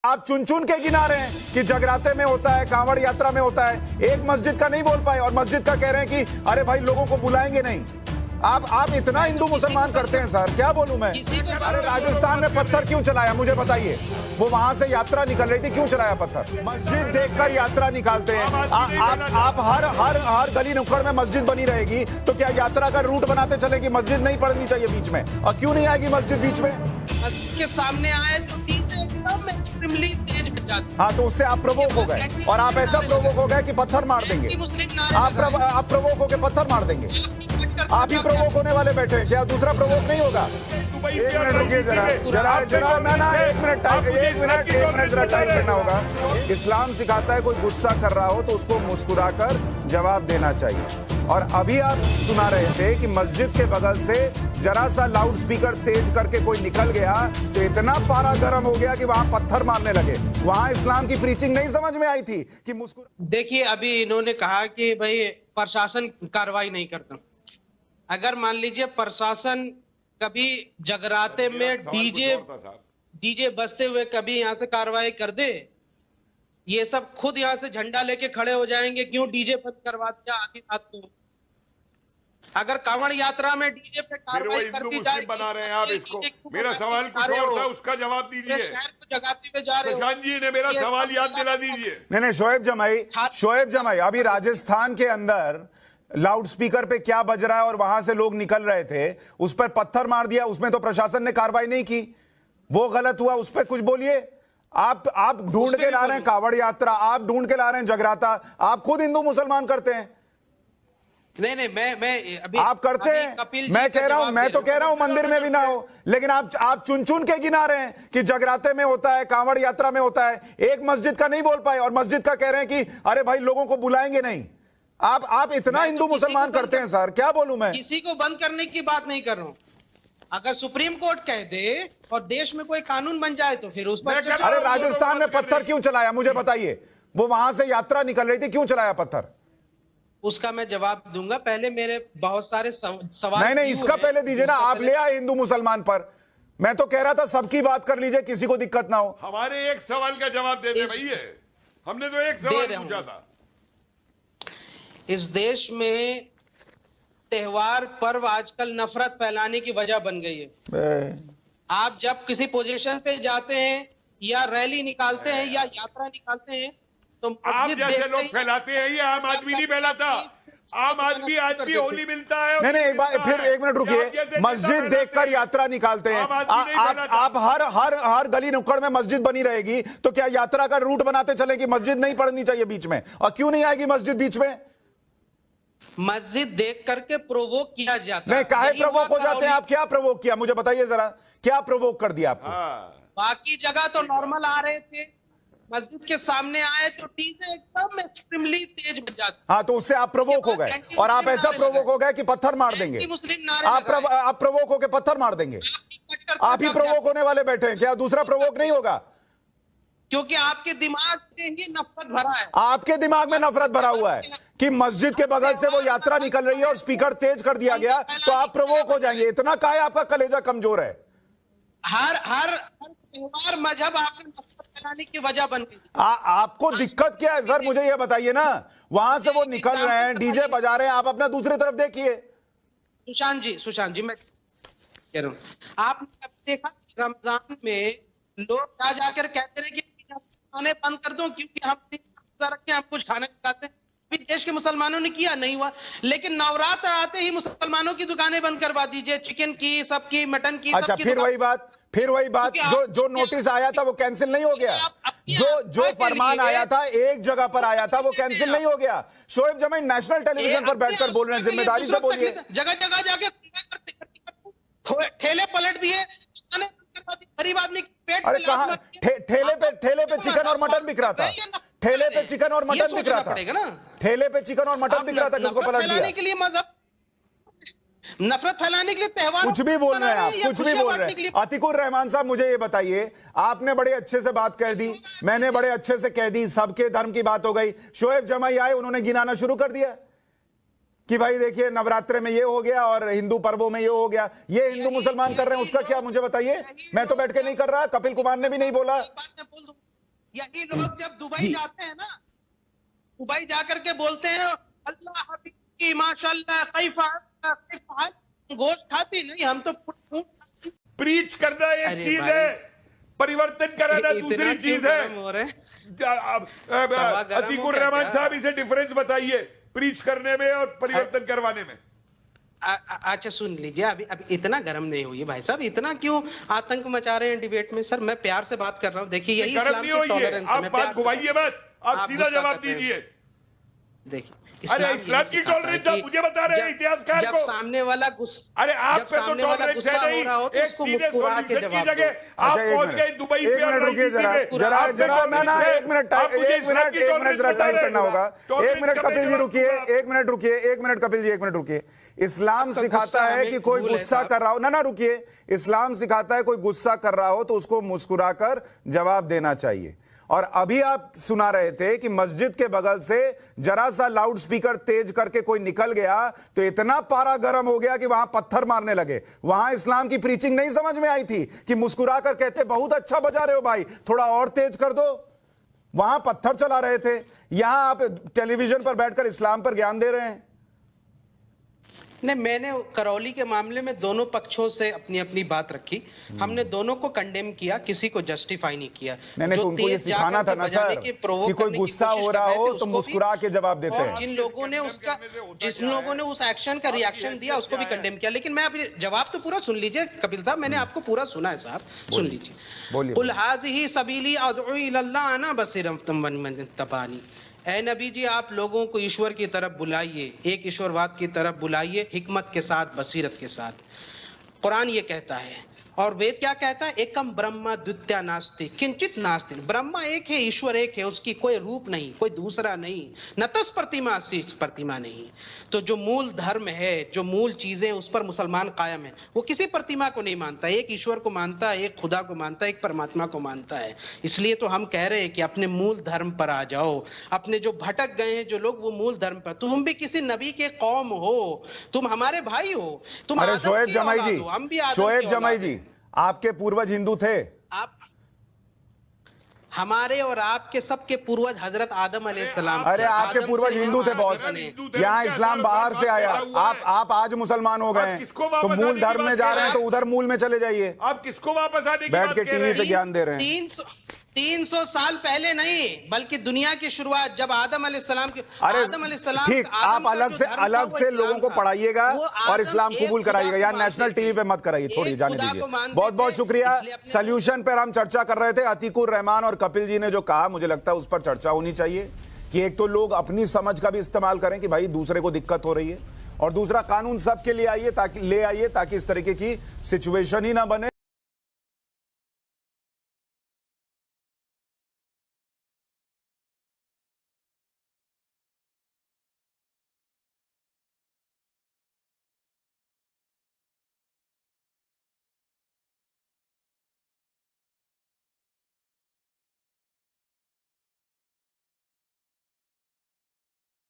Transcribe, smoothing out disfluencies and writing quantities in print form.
आप चुन चुन के गिना रहे हैं कि जगराते में होता है, कांवड़ यात्रा में होता है, एक मस्जिद का नहीं बोल पाए और मस्जिद का कह रहे हैं कि अरे भाई लोगों को बुलाएंगे नहीं। आप इतना हिंदू मुसलमान करते हैं सर, क्या बोलूं मैं। अरे राजस्थान में पत्थर क्यों चलाया मुझे बताइए, वो वहां से यात्रा निकल रही थी, क्यों चलाया पत्थर? मस्जिद देखकर यात्रा निकालते हैं। आप हर गली नुक्कड़ में मस्जिद बनी रहेगी तो क्या यात्रा का रूट बनाते चलेगी? मस्जिद नहीं पड़नी चाहिए बीच में, और क्यों नहीं आएगी मस्जिद बीच में? मस्जिद के सामने आए तो तेज बच जाती। हाँ, तो उससे आप प्रवोक हो गए, और आप ऐसा प्रवोक हो गए कि पत्थर मार देंगे। आप प्रवोक होकर पत्थर मार देंगे। आप ही प्रवोक होने वाले बैठे हैं, क्या दूसरा प्रवोक नहीं होगा? एक मिनट रुकिए जरा ना, एक मिनट जरा टाइम करना होगा। इस्लाम सिखाता है कोई गुस्सा कर रहा हो तो उसको मुस्कुराकर जवाब देना चाहिए, और अभी आप सुना रहे थे कि मस्जिद के बगल से जरा सा लाउड स्पीकर तेज करके कोई निकल गया तो इतना पारा गर्म हो गया कि वहां पत्थर मारने लगे। वहां इस्लाम की प्रीचिंग नहीं समझ में आई थी कि मुस्कुरा। देखिए, अभी इन्होंने कहा कि भाई प्रशासन कार्रवाई नहीं करता। अगर मान लीजिए प्रशासन कभी जगराते में डीजे बजते हुए कभी यहाँ से कार्रवाई कर दे, ये सब खुद यहाँ से झंडा लेके खड़े हो जाएंगे, क्यों डीजे बंद करवा दिया आधी रात को। अगर कांवड़ यात्रा में डीजे पे कार्रवाई कर दी जाएगी, बना रहे हैं आप इसको। मेरा सवाल कुछ और था, उसका जवाब दीजिए। शहर को जगाते हुए जा रहे हो। प्रशांत जी ने मेरा सवाल याद दिला दीजिए। नहीं, शोएब जमाई अभी राजस्थान के अंदर लाउड स्पीकर पे क्या बज रहा है और वहां से लोग निकल रहे थे, उस पर पत्थर मार दिया, उसमें तो प्रशासन ने कार्रवाई नहीं की, वो गलत हुआ, उस पर कुछ बोलिए। आप ढूंढ के ला रहे हैं कांवड़ यात्रा, आप ढूंढ के ला रहे हैं जगराता, आप खुद हिंदू मुसलमान करते हैं। नहीं, मैं अभी आप करते हैं, मैं तो कह रहा हूं मंदिर में भी ना हो, लेकिन आप चुन चुन के गिना रहे हैं कि जगराते में होता है, कांवड़ यात्रा में होता है, एक मस्जिद का नहीं बोल पाए और मस्जिद का कह रहे हैं कि अरे भाई लोगों को बुलाएंगे नहीं। आप इतना हिंदू मुसलमान करते हैं सर, क्या बोलूं मैं। किसी को बंद करने की बात नहीं कर रहा हूं। अगर सुप्रीम कोर्ट कह दे और देश में कोई कानून बन जाए तो फिर उस पर। अरे राजस्थान में पत्थर क्यों चलाया मुझे बताइए, वो वहां से यात्रा निकल रही थी, क्यों चलाया पत्थर? उसका मैं जवाब दूंगा, पहले मेरे बहुत सारे सवाल। नहीं, इसका पहले दीजिए ना। आप ले आए हिंदू मुसलमान पर, मैं तो कह रहा था सबकी बात कर लीजिए, किसी को दिक्कत ना हो। हमारे एक सवाल का जवाब दे दे भैया, हमने तो एक सवाल पूछा था। इस देश में त्योहार पर्व आजकल नफरत फैलाने की वजह बन गई है। आप जब किसी पोजीशन पे जाते हैं या रैली निकालते हैं या यात्रा निकालते हैं तो आप जैसे लोग फैलाते हैं, ये आम आदमी नहीं फैलाता। आम आदमी आज भी होली मिलता है। नहीं, एक मिनट रुकिए। मस्जिद देखकर यात्रा निकालते हैं आप हर गली नुक्कड़ में मस्जिद बनी रहेगी तो क्या यात्रा का रूट बनाते चले कि मस्जिद नहीं पड़नी चाहिए बीच में, और क्यों नहीं आएगी मस्जिद बीच में? मस्जिद देख करके प्रोवोक किया जाता है। नहीं, काहे प्रोवोक हो जाते हैं आप? क्या प्रोवोक किया मुझे बताइए जरा, क्या प्रोवोक कर दिया आपको? बाकी जगह तो नॉर्मल आ रहे थे, मस्जिद के सामने आए तो डीजे एकदम एक्सट्रीमली तेज बज जाती। हाँ, तो उससे आप प्रवोक हो गए, और आप ऐसा प्रवोक हो गए कि पत्थर मार देंगे। आप प्रवोक होकर पत्थर मार देंगे। आप ही प्रवोक होने वाले बैठे हैं, क्या दूसरा प्रवोक नहीं होगा? क्योंकि आपके दिमाग में ही नफरत भरा है। आपके दिमाग में नफरत भरा हुआ है कि मस्जिद के बगल से वो यात्रा निकल रही है और स्पीकर तेज कर दिया गया तो आप प्रवोक हो जाएंगे। इतना काहे आपका कलेजा कमजोर है? हर त्योहार मजहब आपके नफरत फैलाने की वजह बन गई। आपको दिक्कत क्या है सर, मुझे ये बताइए ना। वहां से वो निकल रहे हैं, डीजे बजा रहे हैं, आप अपना दूसरी तरफ देखिए। सुशांत जी मैं कह रहा हूँ, आपने देखा रमजान में लोग जा जाकर कहते हैं कि खाने बंद कर दो क्योंकि हम रखे, हम कुछ खाना खाते हैं। अभी देश के मुसलमानों ने किया नहीं हुआ, लेकिन नवरात्र आते ही मुसलमानों की दुकानें बंद करवा दीजिए, चिकन की, सबकी, मटन की। अच्छा, फिर वही बात जो नोटिस आया था वो कैंसिल नहीं हो गया? जो फरमान आया था एक जगह पर आया था वो कैंसिल नहीं हो गया? शोएब जमाई नेशनल टेलीविजन पर बैठकर बोल रहे हैं, जिम्मेदारी से बोलिए। जगह जगह जाके ठेले पलट दिए, गरीब आदमी पेट। अरे कहाँ ठेले पे चिकन और मटन बिक रहा था? ठेले पे चिकन और मटन बिक रहा था? ठेले पे चिकन और मटन बिक रहा था, किसको पलट दिया? के लिए मजहब नफरत फैलाने के लिए त्योहार कुछ भी बोल रहे हैं आप, कुछ भी बोल रहे हैं। अतिकुर रहमान साहब, मुझे ये बताइए, आपने बड़े अच्छे से बात कर दी, मैंने बड़े अच्छे से कह दी, सबके धर्म की बात हो गई। शोएब जमाई आए, उन्होंने गिनाना शुरू कर दिया कि भाई देखिए नवरात्रे में ये हो गया और हिंदू पर्वों में ये हो गया। ये हिंदू मुसलमान कर रहे हैं, उसका क्या मुझे बताइए। मैं तो बैठ के नहीं कर रहा, कपिल कुमार ने भी नहीं बोला। यही लोग जब दुबई जाते हैं ना, दुबई जाकर के बोलते हैं अल्लाह हबीबी माशाल्लाह कैफा, गोश्त खाती नहीं, हम तो प्रीच करना एक चीज है, परिवर्तन कराना दूसरी चीज है। अतीकुर रहमान साहब, इसे डिफरेंस बताइए प्रीच करने में और परिवर्तन करवाने में। अच्छा सुन लीजिए, अभी इतना गर्म नहीं हुई भाई साहब, इतना क्यों आतंक मचा रहे हैं डिबेट में? सर मैं प्यार से बात कर रहा हूँ, देखिए यही गर्म नहीं होइए, आप बात घुमाइए मत, आप सीधा जवाब दीजिए। देखिए अरे इस्लाम की टॉलरेंस आप मुझे बता रहे हैं इतिहासकार को? सामने वाला गुस्सा, अरे आप पे तो टॉलरेंस है नहीं, एक सीधे सॉल्यूशन की जगह आप पहुंच गए दुबई पे। एक मिनट रुकिए जरा ना एक मिनट जरा टाइम करना होगा। एक मिनट कपिल जी रुकिए, एक मिनट कपिल जी, एक मिनट रुकिए। इस्लाम सिखाता है कि कोई गुस्सा कर रहा हो, ना रुकिए, इस्लाम सिखाता है कोई गुस्सा कर रहा हो तो उसको मुस्कुराकर जवाब देना चाहिए। और अभी आप सुना रहे थे कि मस्जिद के बगल से जरा सा लाउड स्पीकर तेज करके कोई निकल गया तो इतना पारा गर्म हो गया कि वहां पत्थर मारने लगे। वहां इस्लाम की प्रीचिंग नहीं समझ में आई थी कि मुस्कुराकर कहते बहुत अच्छा बजा रहे हो भाई, थोड़ा और तेज कर दो। वहां पत्थर चला रहे थे, यहां आप टेलीविजन पर बैठकर इस्लाम पर ज्ञान दे रहे हैं। नहीं, मैंने करौली के मामले में दोनों पक्षों से अपनी अपनी बात रखी, हमने दोनों को कंडेम किया, किसी को जस्टिफाई नहीं किया। नहीं तो उनको ये सिखाना था ना सर कि कोई गुस्सा हो रहा हो तो मुस्कुरा के जवाब देते हैं। जिन लोगों ने उस एक्शन का रिएक्शन दिया उसको भी कंडेम किया। लेकिन मैं अभी जवाब तो पूरा सुन लीजिए कपिल साहब, मैंने आपको पूरा सुना है साहब, सुन लीजिए। बोलिए। कुल हाज़िही सबीली अदउ इलल्लाह अना बसीरम मन तबानी। ऐ नबी जी, आप लोगों को ईश्वर की तरफ बुलाइए, एक ईश्वरवाद की तरफ बुलाइए, हिकमत के साथ, बसीरत के साथ। कुरान ये कहता है और वेद क्या कहता है? एकम ब्रह्मा द्वितीय नास्ति किंचित नास्ति। ब्रह्मा एक है, ईश्वर एक है, उसकी कोई रूप नहीं, कोई दूसरा नहीं, नतस प्रतिमा शीष प्रतिमा नहीं। तो जो मूल धर्म है, जो मूल चीजें, उस पर मुसलमान कायम है। वो किसी प्रतिमा को नहीं मानता, एक ईश्वर को मानता है, एक खुदा को मानता है, एक परमात्मा को मानता है। इसलिए तो हम कह रहे हैं कि अपने मूल धर्म पर आ जाओ। अपने जो भटक गए हैं जो लोग, वो मूल धर्म पर, तुम भी किसी नबी के कौम हो, तुम हमारे भाई हो, तुम अरे शोएब जमाई जी, हम भी शोएब जमाई जी, आपके पूर्वज हिंदू थे? आप हमारे और आपके सबके पूर्वज हजरत आदम अलैहिस्सलाम। अरे आपके पूर्वज हिंदू थे बॉस, यहाँ इस्लाम बाहर से आया, आप आज मुसलमान हो गए तो मूल धर्म में जा रहे हैं तो उधर मूल में चले जाइए। आप किसको वापस आने की बैठ के टीवी पे ज्ञान दे रहे हैं। 300 साल पहले नहीं, बल्कि दुनिया की शुरुआत जब आदम अलैहिस्सलाम की, अरे ठीक, आप अलग से लोगों को पढ़ाइएगा और इस्लाम कबूल कराइएगा, यार नेशनल टीवी पे मत कराइए, छोड़िए, जाने दीजिए। बहुत बहुत शुक्रिया। सॉल्यूशन पर हम चर्चा कर रहे थे। अतीकुर रहमान और कपिल जी ने जो कहा, मुझे लगता है उस पर चर्चा होनी चाहिए कि एक तो लोग अपनी समझ का भी इस्तेमाल करें कि भाई दूसरे को दिक्कत हो रही है, और दूसरा कानून सबके लिए ले आइए ताकि इस तरीके की सिचुएशन ही ना बने।